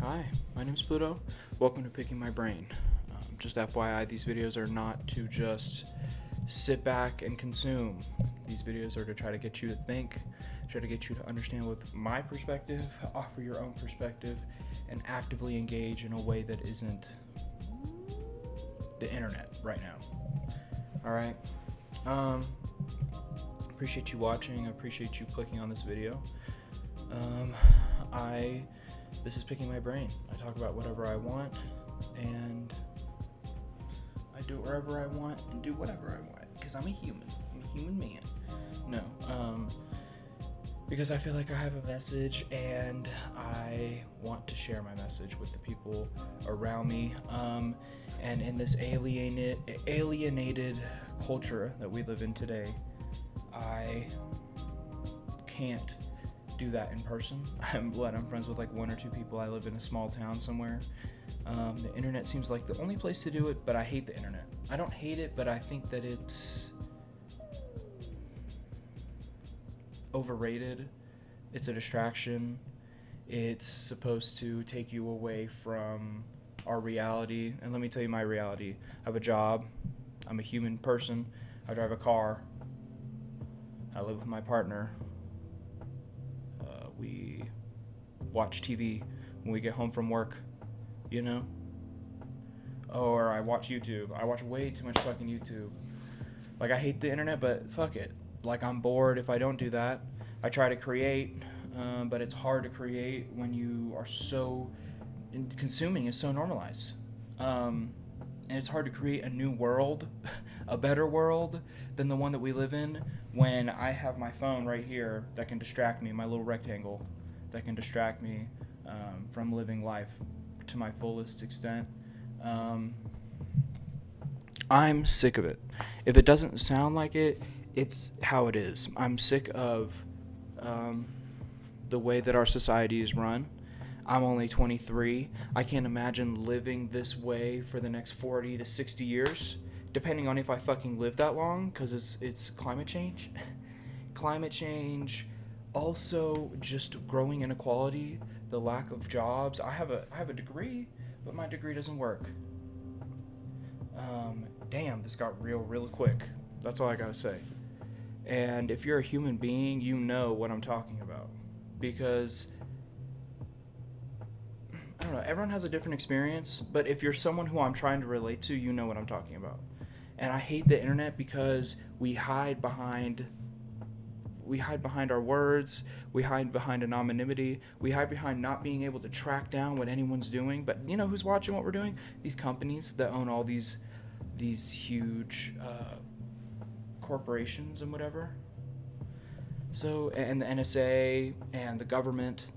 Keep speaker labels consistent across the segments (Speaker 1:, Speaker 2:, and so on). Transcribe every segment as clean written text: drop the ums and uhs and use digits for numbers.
Speaker 1: Hi, my name's Pluto. Welcome to Picking My Brain. Just FYI, these videos are not to just sit back and consume. These videos are to try to get you to think, try to get you to understand with my perspective, offer your own perspective, and actively engage in a way that isn't the internet right now. Alright? Appreciate you watching. I appreciate you clicking on this video. This is Picking My Brain. I talk about whatever I want, and I do it wherever I want and do whatever I want, because I'm a human man. No, because I feel like I have a message, and I want to share my message with the people around me, and in this alienated culture that we live in today, I can't do that in person. I'm friends with like one or two people. I live in a small town somewhere. The internet seems like the only place to do it, but I hate the internet. I don't hate it, but I think that it's overrated. It's a distraction. It's supposed to take you away from our reality. And let me tell you my reality. I have a job. I'm a human person. I drive a car. I live with my partner. We watch TV when we get home from work, you know? Or I watch YouTube. I watch way too much fucking YouTube. Like, I hate the internet, but fuck it. Like, I'm bored if I don't do that. I try to create, but it's hard to create when you are so... consuming is so normalized. And it's hard to create a new world, a better world than the one that we live in, when I have my phone right here that can distract me, my little rectangle that can distract me from living life to my fullest extent. I'm sick of it. If it doesn't sound like it, it's how it is. I'm sick of the way that our society is run. I'm only 23. I can't imagine living this way for the next 40 to 60 years, depending on if I fucking live that long, because it's climate change. Climate change, also just growing inequality, the lack of jobs. I have a degree, but my degree doesn't work. Damn, this got real quick. That's all I gotta say. And if you're a human being, you know what I'm talking about, because I don't know, everyone has a different experience, but if you're someone who I'm trying to relate to, you know what I'm talking about. And I hate the internet because we hide behind our words, we hide behind anonymity, we hide behind not being able to track down what anyone's doing. But you know who's watching what we're doing? These companies that own all these huge corporations and whatever. So, and the NSA and the government,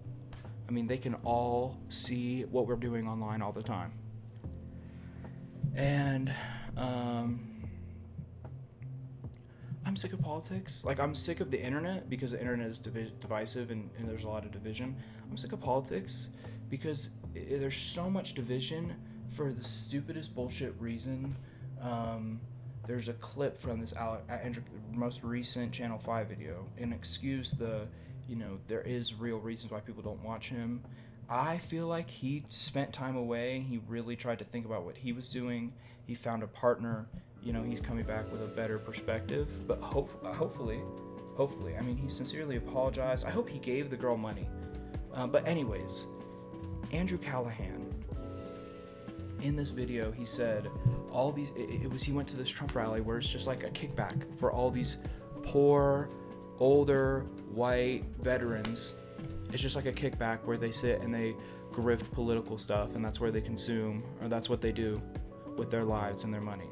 Speaker 1: I mean, they can all see what we're doing online all the time. And I'm sick of politics. Like, I'm sick of the internet because the internet is divisive and there's a lot of division. I'm sick of politics because there's so much division for the stupidest bullshit reason. There's a clip from this most recent Channel 5 video, and excuse the, there is real reasons why people don't watch him. I feel like he spent time away. He really tried to think about what he was doing. He found a partner. He's coming back with a better perspective. But hopefully, I mean, he sincerely apologized. I hope he gave the girl money. But anyways, Andrew Callahan, in this video, he said all these. He went to this Trump rally where it's just like a kickback for all these poor, older, white veterans. It's just like a kickback where they sit and they grift political stuff, and that's where they consume, or that's what they do with their lives and their money.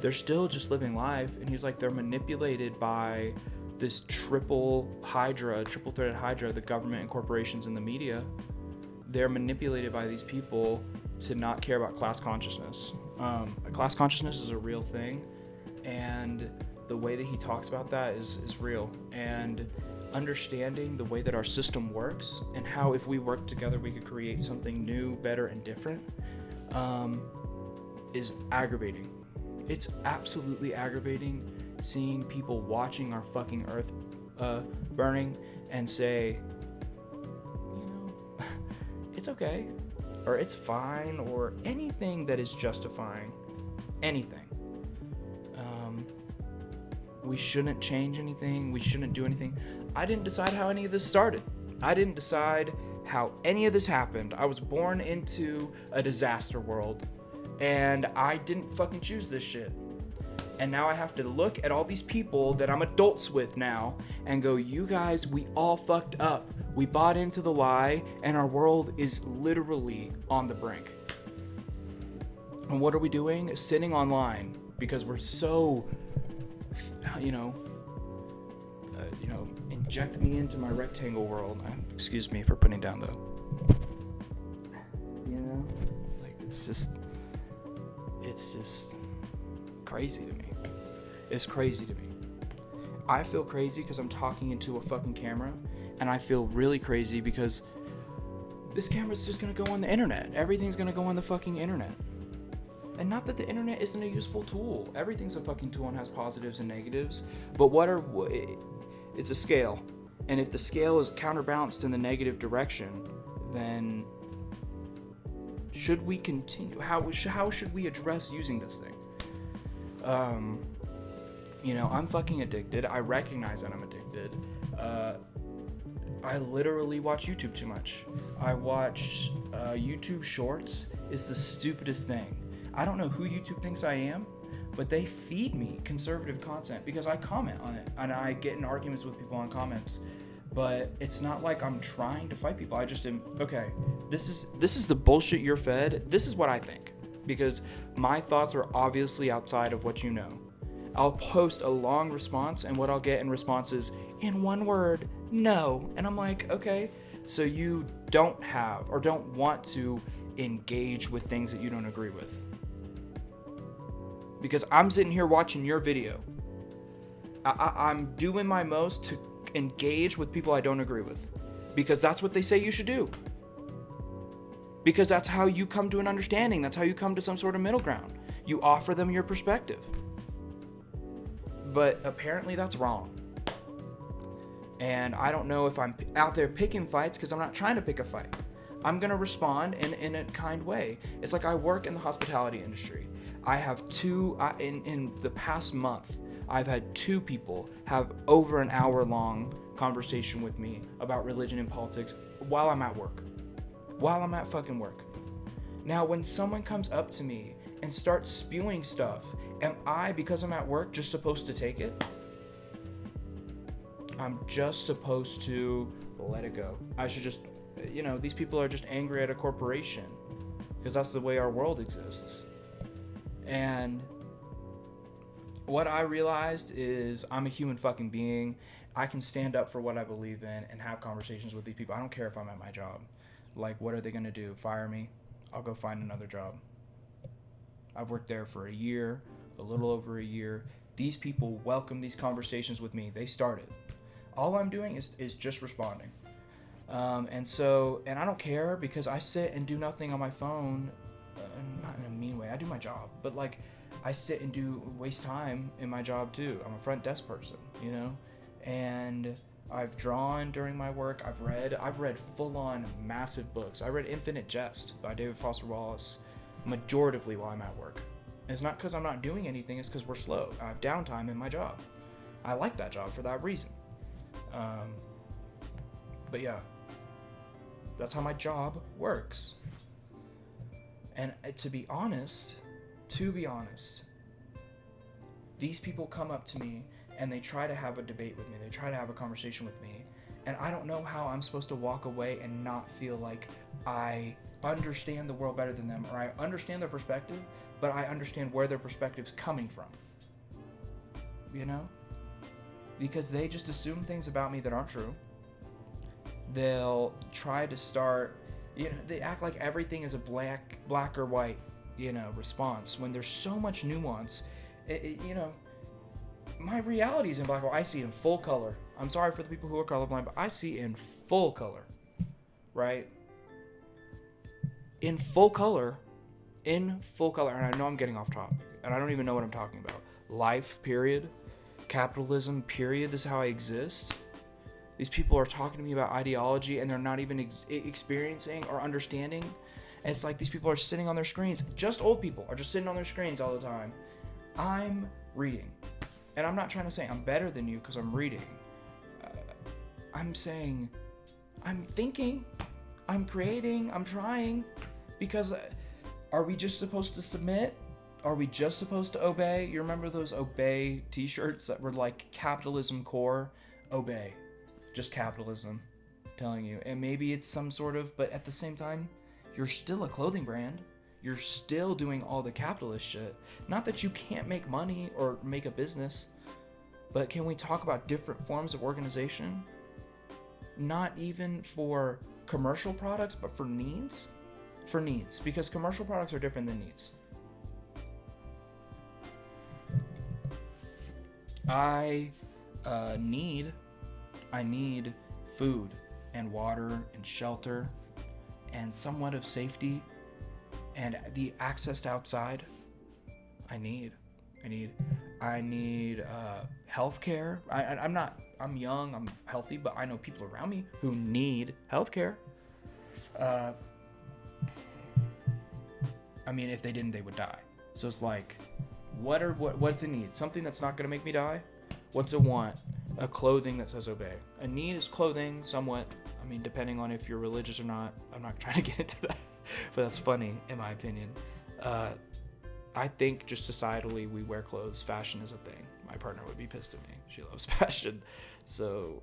Speaker 1: They're still just living life, and he's like, they're manipulated by this triple-threaded hydra, the government and corporations and the media. They're manipulated by these people to not care about class consciousness. Class consciousness is a real thing, and the way that he talks about that is real. And understanding the way that our system works and how if we work together we could create something new, better, and different is aggravating. It's absolutely aggravating seeing people watching our fucking earth burning and say, it's okay, or it's fine, or anything that is justifying anything. We shouldn't change anything. We shouldn't do anything. I didn't decide how any of this started. I didn't decide how any of this happened. I was born into a disaster world, and I didn't fucking choose this shit. And now I have to look at all these people that I'm adults with now and go, you guys, we all fucked up. We bought into the lie, and our world is literally on the brink. And what are we doing? Sitting online because we're so, inject me into my rectangle world. Excuse me for putting down the, like it's just crazy to me. It's crazy to me. I feel crazy because I'm talking into a fucking camera, and I feel really crazy because this camera's just gonna go on the internet. Everything's gonna go on the fucking internet. And not that the internet isn't a useful tool. Everything's a fucking tool and has positives and negatives. But it's a scale. And if the scale is counterbalanced in the negative direction, then should we continue? How should we address using this thing? I'm fucking addicted. I recognize that I'm addicted. I literally watch YouTube too much. I watch YouTube Shorts. It's the stupidest thing. I don't know who YouTube thinks I am, but they feed me conservative content because I comment on it and I get in arguments with people on comments. But it's not like I'm trying to fight people. I just am, okay, this is the bullshit you're fed. This is what I think, because my thoughts are obviously outside of what you know. I'll post a long response, and what I'll get in response is, in one word, no. And I'm like, okay, so you don't have or don't want to engage with things that you don't agree with. Because I'm sitting here watching your video. I'm doing my most to engage with people I don't agree with. Because that's what they say you should do. Because that's how you come to an understanding. That's how you come to some sort of middle ground. You offer them your perspective. But apparently that's wrong. And I don't know if I'm out there picking fights, because I'm not trying to pick a fight. I'm going to respond in a kind way. It's like I work in the hospitality industry. I have in the past month, I've had 2 people have over an hour-long conversation with me about religion and politics while I'm at work. While I'm at fucking work. Now, when someone comes up to me and starts spewing stuff, am I, because I'm at work, just supposed to take it? I'm just supposed to let it go. I should just, these people are just angry at a corporation because that's the way our world exists. And what I realized is I'm a human fucking being. I can stand up for what I believe in and have conversations with these people. I don't care if I'm at my job. Like, what are they going to do? Fire me? I'll go find another job. I've worked there for a year, a little over a year. These people welcome these conversations with me. They started. All I'm doing is just responding. And I don't care, because I sit and do nothing on my phone. Not in a mean way. I do my job. But, like, I sit and waste time in my job, too. I'm a front desk person, And I've drawn during my work. I've read full-on massive books. I read Infinite Jest by David Foster Wallace majoritively while I'm at work. And it's not because I'm not doing anything. It's because we're slow. I have downtime in my job. I like that job for that reason. But yeah, that's how my job works. And to be honest, these people come up to me and they try to have a debate with me. They try to have a conversation with me. And I don't know how I'm supposed to walk away and not feel like I understand the world better than them, or I understand their perspective, but I understand where their perspective's coming from. Because they just assume things about me that aren't true. They'll try to start, they act like everything is a black or white, response, when there's so much nuance. My reality is in black or white. I see in full color. I'm sorry for the people who are colorblind, but I see in full color, right? In full color, and I know I'm getting off topic, and I don't even know what I'm talking about. Life, period. Capitalism, period. This is how I exist. These people are talking to me about ideology and they're not even experiencing or understanding. And it's like these people are sitting on their screens. Just old people are just sitting on their screens all the time. I'm reading. And I'm not trying to say I'm better than you because I'm reading. I'm saying I'm thinking, I'm creating, I'm trying. Because are we just supposed to submit? Are we just supposed to obey? You remember those obey t-shirts that were like capitalism core? Obey. Just capitalism. I'm telling you. And maybe it's some sort of, but at the same time, you're still a clothing brand. You're still doing all the capitalist shit. Not that you can't make money or make a business, but can we talk about different forms of organization? Not even for commercial products, but for needs? For needs, because commercial products are different than needs. I need food and water and shelter and somewhat of safety and the access to outside. I need healthcare. I'm young, I'm healthy, but I know people around me who need healthcare. I mean, if they didn't, they would die. So it's like, what's a need? Something that's not gonna make me die? What's a want? A clothing that says obey. A need is clothing, somewhat. I mean, depending on if you're religious or not. I'm not trying to get into that, but that's funny, in my opinion. I think just societally, we wear clothes. Fashion is a thing. My partner would be pissed at me. She loves fashion. So,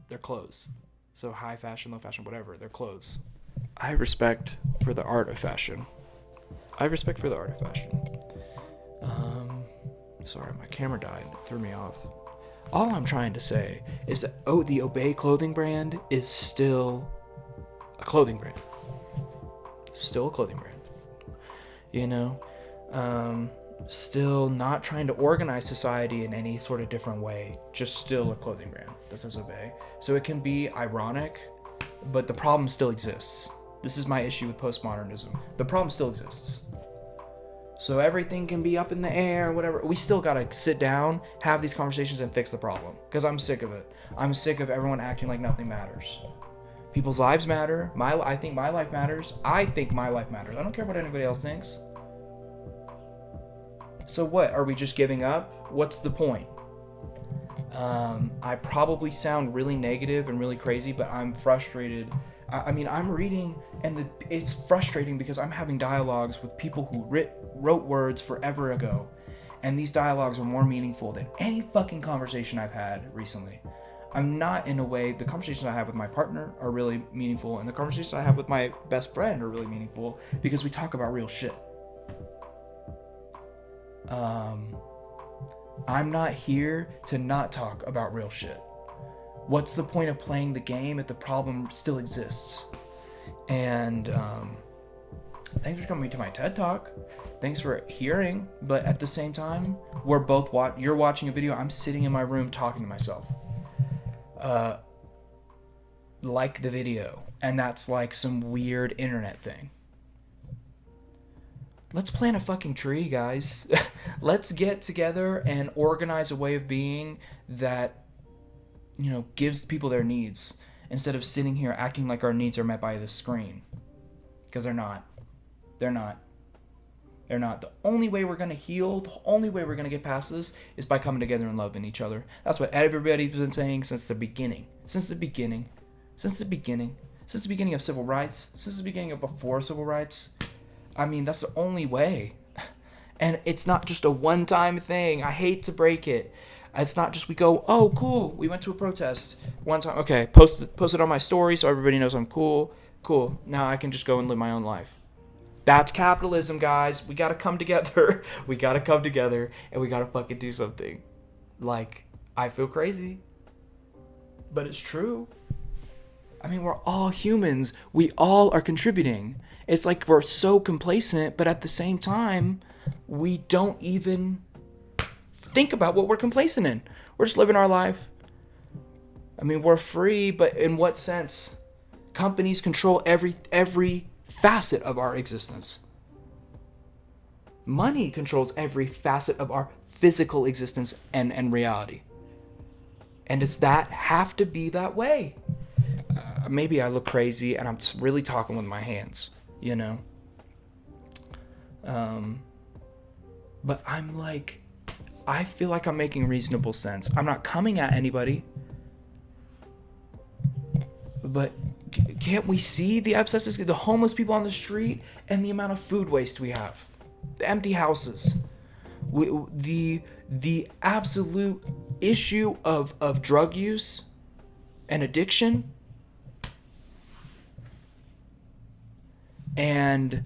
Speaker 1: they're clothes. So high fashion, low fashion, whatever, they're clothes. I have respect for the art of fashion. Sorry, my camera died. It threw me off. All I'm trying to say is that the Obey clothing brand is still a clothing brand. Still a clothing brand. You know? Still not trying to organize society in any sort of different way. Just still a clothing brand that says Obey. So it can be ironic, but the problem still exists. This is my issue with postmodernism. The problem still exists. So everything can be up in the air, whatever. We still gotta sit down, have these conversations, and fix the problem. Because I'm sick of it. I'm sick of everyone acting like nothing matters. People's lives matter. I think my life matters. I think my life matters. I don't care what anybody else thinks. So what? Are we just giving up? What's the point? I probably sound really negative and really crazy, but I'm frustrated. I mean, I'm reading, and it's frustrating because I'm having dialogues with people who wrote words forever ago, and these dialogues are more meaningful than any fucking conversation I've had recently. I'm not in a way, the conversations I have with my partner are really meaningful, and the conversations I have with my best friend are really meaningful because we talk about real shit. I'm not here to not talk about real shit. What's the point of playing the game if the problem still exists? And thanks for coming to my TED Talk. Thanks for hearing. But at the same time, we're both you're watching a video. I'm sitting in my room talking to myself. Like the video. And that's like some weird internet thing. Let's plant a fucking tree, guys. Let's get together and organize a way of being that, you know, gives people their needs instead of sitting here acting like our needs are met by the screen. Because they're not. They're not. The only way we're going to heal, the only way we're going to get past this is by coming together and loving each other. That's what everybody's been saying since the beginning. Since the beginning of civil rights. Since the beginning of before civil rights. I mean, that's the only way. And it's not just a one-time thing. I hate to break it. It's not just we go, oh, cool, we went to a protest one time. Okay, post it on my story so everybody knows I'm cool. Cool. Now I can just go and live my own life. That's capitalism, guys. We got to come together. And we got to fucking do something. Like, I feel crazy. But it's true. I mean, we're all humans. We all are contributing. It's like we're so complacent, but at the same time, we don't even think about what we're complacent in. We're just living our life. I mean, we're free, but in what sense? Companies control every facet of our existence. Money controls every facet of our physical existence and reality. And does that have to be that way? Maybe I look crazy and I'm really talking with my hands, you know? But I'm like, I feel like I'm making reasonable sense. I'm not coming at anybody. But can't we see the excesses? The homeless people on the street and the amount of food waste we have. The empty houses. The absolute issue of drug use and addiction. And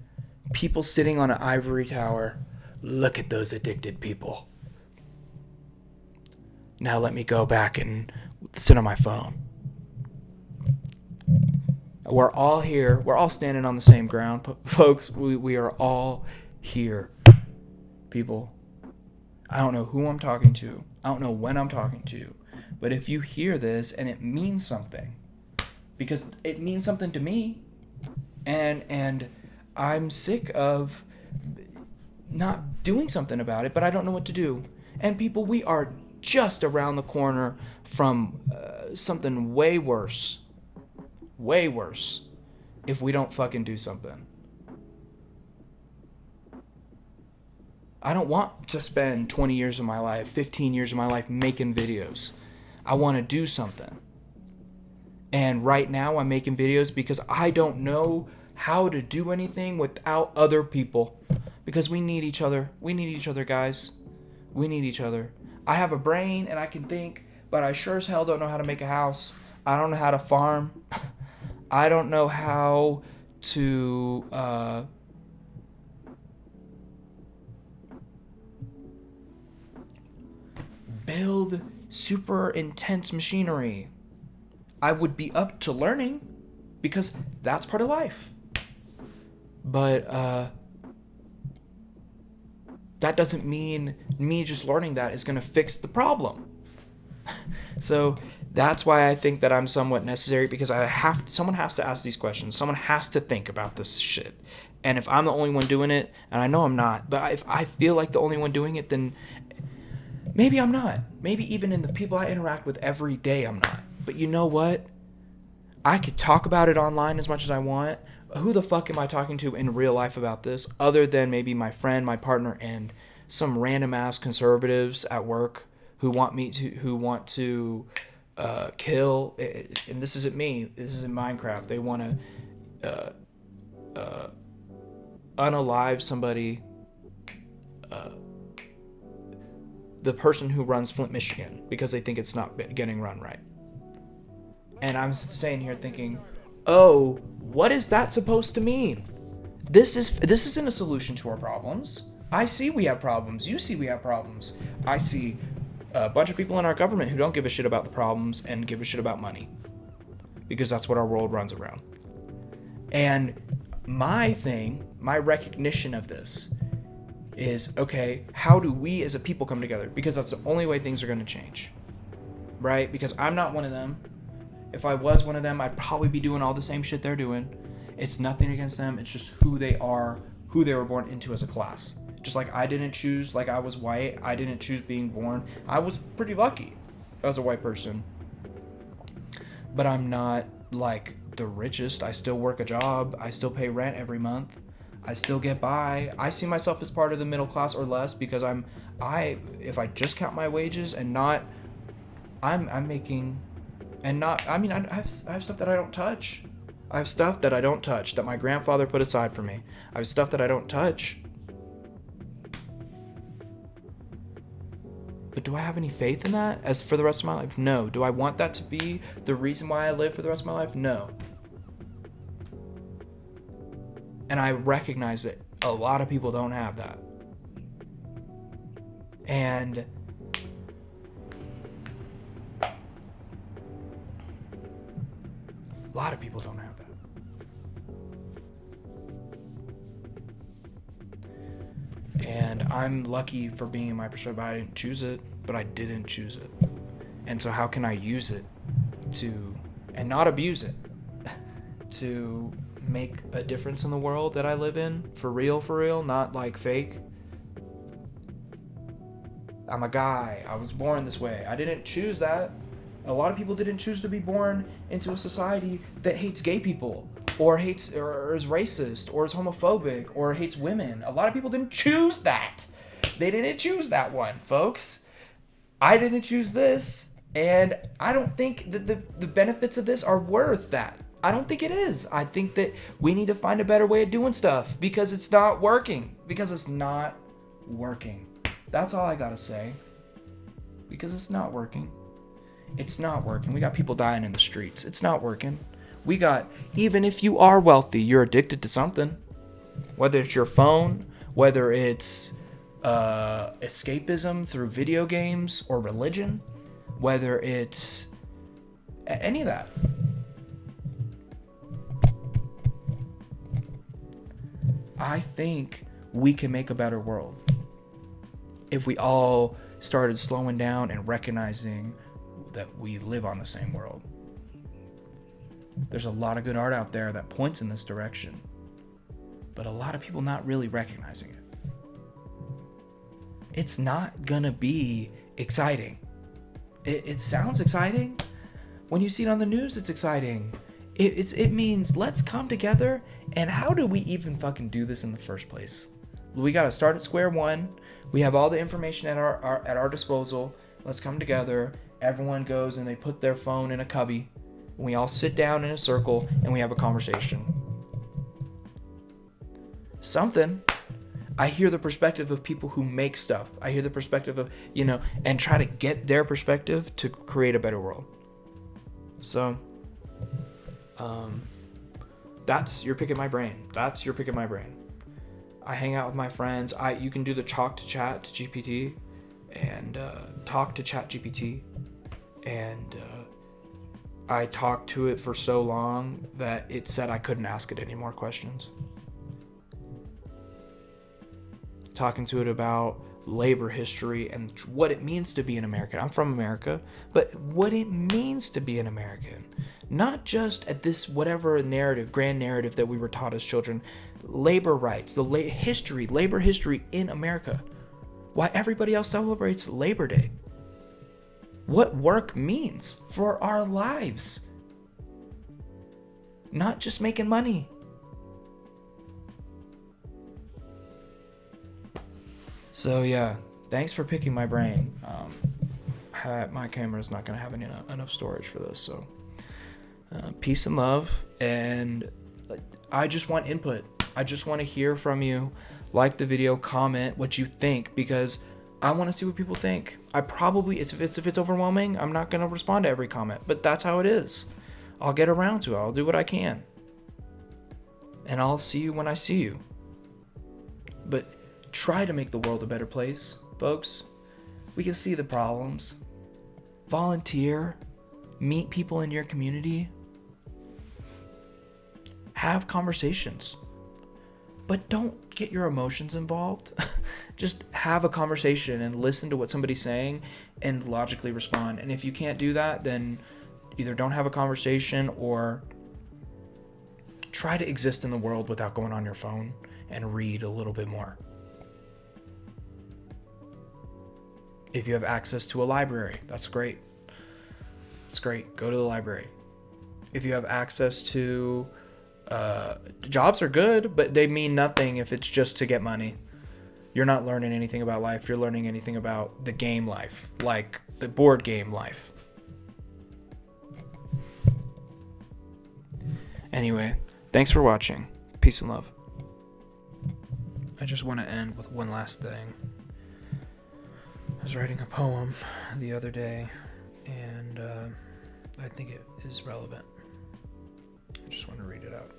Speaker 1: people sitting on an ivory tower. Look at those addicted people. Now let me go back and sit on my phone. We're all here. We're all standing on the same ground. Folks, we are all here. People, I don't know who I'm talking to. I don't know when I'm talking to. But if you hear this and it means something, because it means something to me, and I'm sick of not doing something about it, but I don't know what to do. And people, we are just around the corner from something way worse if we don't fucking do something. I don't want to spend 20 years of my life, 15 years of my life making videos. I want to do something. And right now I'm making videos because I don't know how to do anything without other people. Because we need each other. We need each other, guys. We need each other. I have a brain and I can think, but I sure as hell don't know how to make a house. I don't know how to farm. I don't know how to build super intense machinery. I would be up to learning because that's part of life. But that doesn't mean me just learning that is going to fix the problem. So that's why I think that I'm somewhat necessary, because someone has to ask these questions. Someone has to think about this shit. And if I'm the only one doing it, and I know I'm not, but if I feel like the only one doing it, then maybe I'm not. Maybe even in the people I interact with every day, I'm not. But you know what? I could talk about it online as much as I want. Who the fuck am I talking to in real life about this, other than maybe my friend, my partner, and some random ass conservatives at work who want to kill? And this isn't me. This is in Minecraft. They want to unalive somebody. The person who runs Flint, Michigan, because they think it's not getting run right. And I'm staying here thinking, oh, what is that supposed to mean? This isn't a solution to our problems. I see we have problems. You see we have problems. I see a bunch of people in our government who don't give a shit about the problems and give a shit about money, because that's what our world runs around. And my recognition of this is, okay, how do we as a people come together? Because that's the only way things are going to change, right? Because I'm not one of them. If I was one of them, I'd probably be doing all the same shit they're doing. It's nothing against them. It's just who they are, who they were born into as a class. Just like I didn't choose, like I was white, I didn't choose being born. I was pretty lucky as a white person. But I'm not like the richest. I still work a job. I still pay rent every month. I still get by. I see myself as part of the middle class or less, because if I just count my wages and not, I'm making, and not, I mean, I have stuff that I don't touch. I have stuff that I don't touch that my grandfather put aside for me. I have stuff that I don't touch. But do I have any faith in that as for the rest of my life? No. Do I want that to be the reason why I live for the rest of my life? No. And I recognize that a lot of people don't have that. And a lot of people don't have that. And I'm lucky for being in my perspective. I didn't choose it, but I didn't choose it. And so how can I use it to, and not abuse it, to make a difference in the world that I live in? For real, not like fake. I'm a guy. I was born this way. I didn't choose that. A lot of people didn't choose to be born into a society that hates gay people, or hates, or is racist, or is homophobic, or hates women. A lot of people didn't choose that. They didn't choose that one, folks. I didn't choose this, and I don't think that the benefits of this are worth that. I don't think it is. I think that we need to find a better way of doing stuff because it's not working. Because it's not working. That's all I gotta say. Because it's not working. It's not working. We got people dying in the streets. It's not working. We got, even if you are wealthy, you're addicted to something. Whether it's your phone, whether it's escapism through video games or religion, whether it's any of that. I think we can make a better world if we all started slowing down and recognizing that we live on the same world. There's a lot of good art out there that points in this direction, but a lot of people not really recognizing it. It's not gonna be exciting. It sounds exciting. When you see it on the news, it's exciting. It means let's come together. And how do we even fucking do this in the first place? We gotta start at square one. We have all the information at our disposal. Let's come together. Everyone goes and they put their phone in a cubby. And we all sit down in a circle and we have a conversation. Something. I hear the perspective of people who make stuff. I hear the perspective of, and try to get their perspective to create a better world. So, that's your pick at my brain. That's your pick at my brain. I hang out with my friends. You can do the talk to chat to GPT and talk to chat GPT. And I talked to it for so long that it said I couldn't ask it any more questions. Talking to it about labor history and what it means to be an American. I'm from America, but what it means to be an American. Not just at this whatever narrative, grand narrative that we were taught as children. Labor rights, the labor history in America. Why everybody else celebrates Labor Day. What work means for our lives. Not just making money. So yeah, thanks for picking my brain. My camera's not gonna have enough storage for this, so peace and love. And I just want input. I just want to hear from you. Like the video, comment what you think, because I want to see what people think. I probably, if it's overwhelming, I'm not gonna respond to every comment, but that's how it is. I'll get around to it. I'll do what I can, and I'll see you when I see you. But try to make the world a better place, folks. We can see the problems. Volunteer. Meet people in your community. Have conversations. But don't get your emotions involved. Just have a conversation and listen to what somebody's saying and logically respond. And if you can't do that, then either don't have a conversation or try to exist in the world without going on your phone and read a little bit more. If you have access to a library, that's great. It's great. Go to the library. If you have access to jobs are good, but they mean nothing if it's just to get money. You're not learning anything about life. You're learning anything about the game life, like the board game life. Anyway, thanks for watching. Peace and love. I just want to end with one last thing. I was writing a poem the other day, and I think it is relevant. I just want to read it out.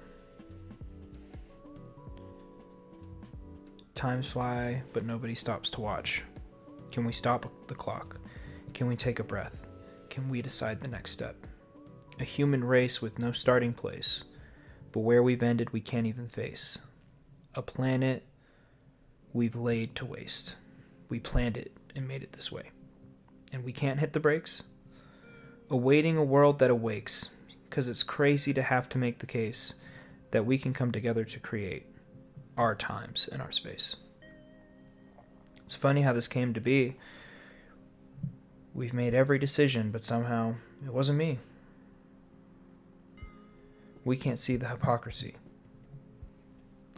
Speaker 1: Times fly, but nobody stops to watch. Can we stop the clock? Can we take a breath? Can we decide the next step? A human race with no starting place, but where we've ended we can't even face. A planet we've laid to waste. We planned it and made it this way. And we can't hit the brakes? Awaiting a world that awakes, 'cause it's crazy to have to make the case that we can come together to create our times and our space. It's funny how this came to be. We've made every decision, but somehow
Speaker 2: It wasn't me. We can't see the hypocrisy.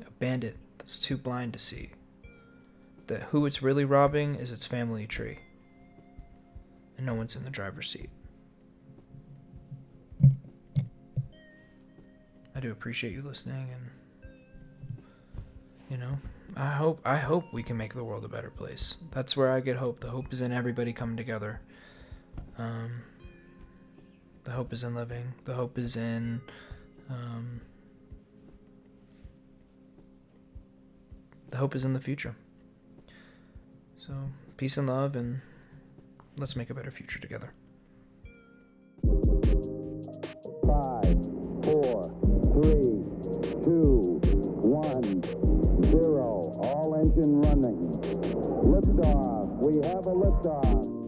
Speaker 2: A bandit that's too blind to see that who it's really robbing is its family tree. And no one's in the driver's seat. I do appreciate you listening, and I hope we can make the world a better place. That's where I get hope. The hope is in everybody coming together. The hope is in living. The hope is in the hope is in the future. So peace and love, and let's make a better future together.
Speaker 3: 5, 4, 3, 2, 1, 0. All engine running. Liftoff. We have a liftoff.